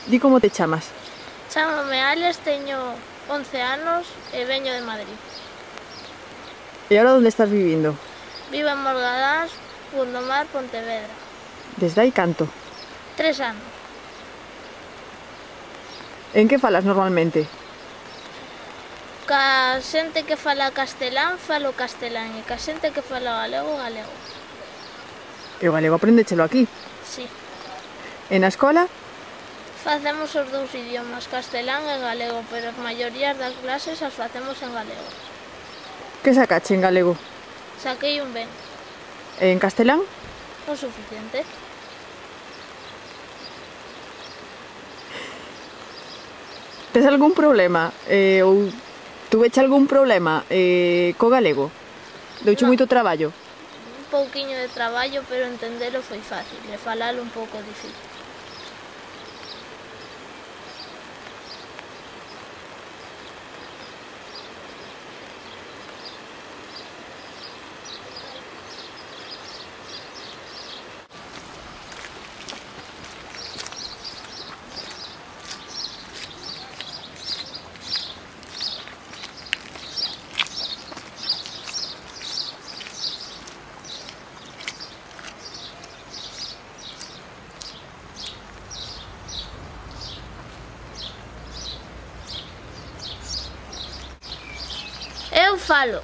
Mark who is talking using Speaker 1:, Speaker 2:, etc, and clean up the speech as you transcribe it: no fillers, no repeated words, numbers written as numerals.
Speaker 1: Di como te chamas?
Speaker 2: Chámame Alex, teño 11 anos e veño de Madrid.
Speaker 1: E agora onde estás vivindo?
Speaker 2: Vivo en Morgadás, Gondomar, Pontevedra.
Speaker 1: Desde hai canto?
Speaker 2: 3 anos.
Speaker 1: En que falas normalmente?
Speaker 2: Ca xente que fala castelán, falo castelán, e ca xente que fala galego, galego.
Speaker 1: E o galego aprendéchelo aquí?
Speaker 2: Sí.
Speaker 1: E na escola?
Speaker 2: Facemos os dous idiomas, castelán e galego, pero as maiorías das clases as facemos en galego.
Speaker 1: Que sacache en galego?
Speaker 2: Saquei un ben.
Speaker 1: E en castelán?
Speaker 2: O suficiente.
Speaker 1: Tes algún problema? Ou tuveche algún problema co galego? Deuche
Speaker 2: No.
Speaker 1: moito traballo?
Speaker 2: Un pouquiño de traballo, pero entendelo foi fácil, e falalo un pouco difícil. Eu falo